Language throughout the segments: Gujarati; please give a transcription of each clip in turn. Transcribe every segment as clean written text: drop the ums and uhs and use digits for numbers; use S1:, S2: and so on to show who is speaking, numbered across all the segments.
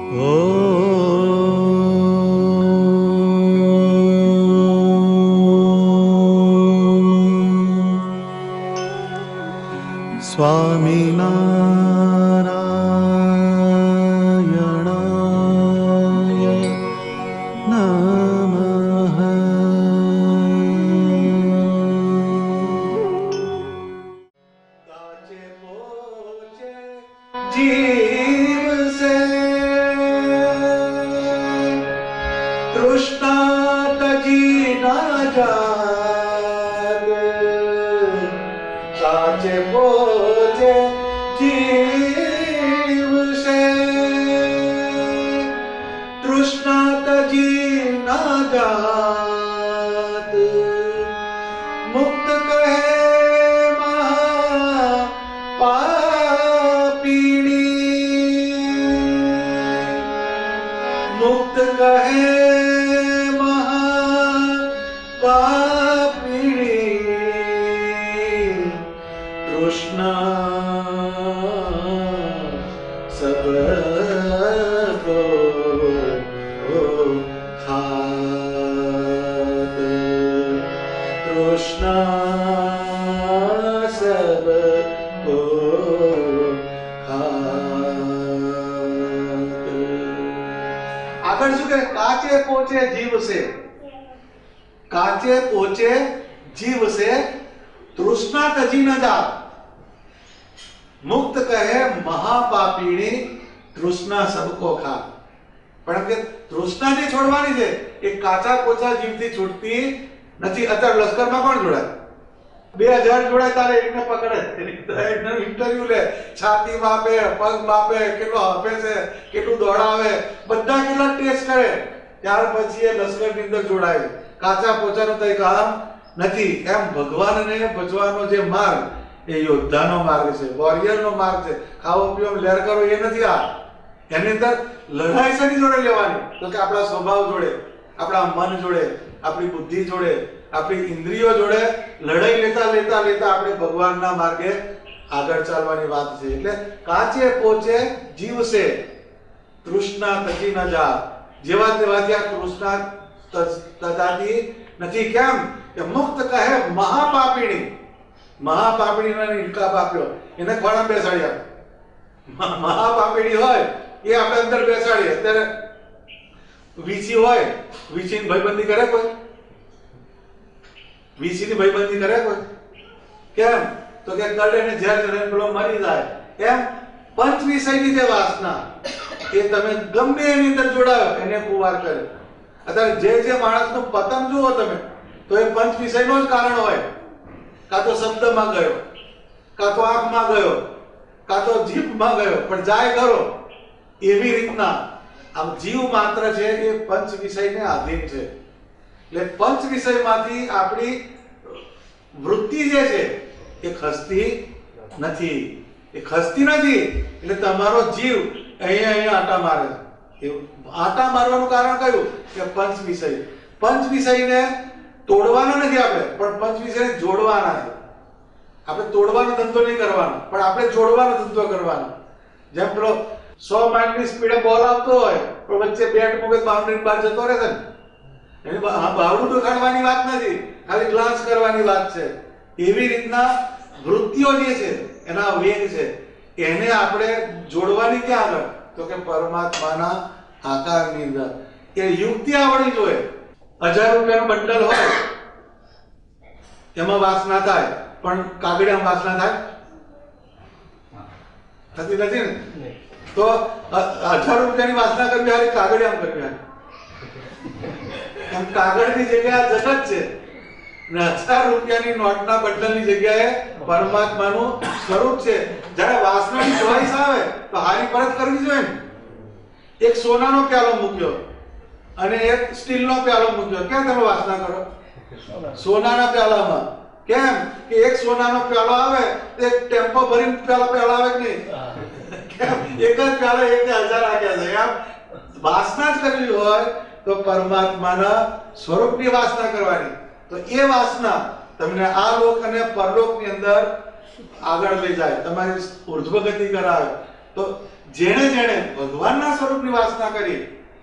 S1: સ્વામિનારાયણાય નમઃ. કાચે પોચે જીવ સે તૃષ્ણા તજી ના જાગ. કાચે પોચે જીવ સે તૃષ્ણા તજી ના જાત. મુક્ત કહે મુક્ત કહે મહાપાપિણી. તૃષ્ણા સબ કો ખાત. તૃષ્ણા સબ કો આગળ શું કહે? કાચે પોચે જીવ સે. કાચે પોચે જીવ સે તૃષ્ણા તજી ન જાત. મુક્ત કહે મહાપાપીણી તૃષ્ણા સબકો ખા. પણ કે તૃષ્ણા જે છોડવાની છે એ કાચા પોચા જીવથી છૂટતી નથી. અત્યારે લશ્કરમાં કોણ જોડાય? 2000 જોડાય તારે એકને પકડે, એનો ઇન્ટરવ્યુ લે, છાતી માપે, પગ માપે, કેટલો હપે છે, કેટલું દોડાવે, બધા કેટલા ટેસ્ટ કરે, ત્યાર પછી એ લશ્કરની અંદર જોડાય. કાચા પોચાનું કઈ કામ નથી. એમ ભગવાનને ભજવાનો જે માર્ગ એ યોદ્ધાનો માર્ગ છે, વોરિયરનો માર્ગ છે. ખાવો પીવો લહેર કરો એ નથી. આ એની અંદર લડાઈ શેની જોડે લેવાની? તો કે આપણા સ્વભાવ જોડે, આપણા મન જોડે, આપણી બુદ્ધિ જોડે, આપણી ઇન્દ્રિયો જોડે લડાઈ લેતા લેતા લેતા આપણે ભગવાનના માર્ગે આગળ ચાલવાની વાત છે. એટલે કાચે પોચે જીવશે તૃષ્ણા તજી ન જા. જેવા તેવા ત્યાં તૃષ્ણા તજાતી નથી. કેમ કે મુક્ત કહે મહાપાપીણી. મહાપાપીણીનો ઇનકાબ આપ્યો, એને ખોળામાં બેસાડ્યા. મહાપાપીણી હોય એ આપણે અંદર બેસાડીએ. અત્યારે વીસી હોય, વીસીની ભાઈબંધી કરે કોઈ? વીસીની ભાઈબંધી કરે કોઈ? કેમ? તો કે ગળે ને ઝેર ચડે પેલો મરી જાય. કેમ? પંચ વિષયની જે વાસના એ તમે ગમે એની અંદર જોડાયો એને કુવાર કરે. અત્યારે જે માણસનું પતન જુઓ તમે તો એ પંચ વિષયનો જ કારણ હોય. કાં તો શબ્દમાં ગયો, કાં તો આંખમાં ગયો, કાં તો જીભમાં ગયો, પણ જાય ખરો. એવી રીતના આમ જીવ માત્ર છે એ પંચ વિષયને આધીન છે. એટલે પંચ વિષયમાંથી આપણી વૃત્તિ જે છે એ ખસતી નથી. એ ખસતી નથી એટલે તમારો જીવ અહીંયા આટા મારે છે. આટા મારવાનું કારણ કયું? કે પંચ વિષય. પંચ વિષયને તોડવાના નથી આપણે, પણ પંચ વિષયને જોડવાના છે. આપણે તોડવાનો ધંધો નહીં કરવાનો, પણ આપણે જોડવાનો ધંધો કરવાનો. જેમ પેલો 100 માઇલની સ્પીડે બોલ આવતો હોય પણ વચ્ચે બેટ મૂકે બાઉન્ડરી બહાર જતો રહે છે ને, એની બાવડું દેખાડવાની વાત નથી, ખાલી ગ્લાન્સ કરવાની વાત છે. એવી રીતના વૃત્તિઓ જે છે એના વેગ છે એને આપણે જોડવાની ક્યાં આગળ? તો કે પરમાત્માના આકારની અંદર. એ યુક્તિ આવડવી જોઈએ. 1000 રૂપિયાનું બંડલ હોય એમાં વાસના થાય, પણ કાગડિયામાં વાસના થાય થતી નથી ને? તો 1000 રૂપિયાની વાસના કરવી હારી, કાગડિયામાં કરવી હારી. એમ કાગળની જગ્યાએ જગત છે ને 1000 રૂપિયાની નોટના બંડલની જગ્યાએ પરમાત્માનું સ્વરૂપ છે. જ્યારે વાસનાની ચોઈસ આવે તો હારી પરત કરવી જોઈએ ને. એક સોનાનો પ્યાલો મૂક્યો અને એક સ્ટીલનો પ્યાલો મૂક્યો, ક્યાં તમે વાસના કરો? સોનાના પ્યાલામાં. કેમ કે એક સોનાનો પ્યાલો આવે તો એક ટેમ્પો ભરીને પ્યાલો આવે કે નહીં? કેમ? એક જ પ્યાલો 1000 આગ્યા છે. એમ વાસના જ કરવી હોય તો પરમાત્માના સ્વરૂપની વાસના કરવાની. તો એ વાસના તમને આ લોક અને પરલોકની અંદર આગળ લઈ જાય, તમારી ઉર્ધ્વ ગતિ કરાવે. તો જેણે જેણે ભગવાનના સ્વરૂપની વાસના કરી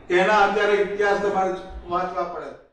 S1: એના અત્યારે ઇતિહાસ તમારે વાંચવા પડે.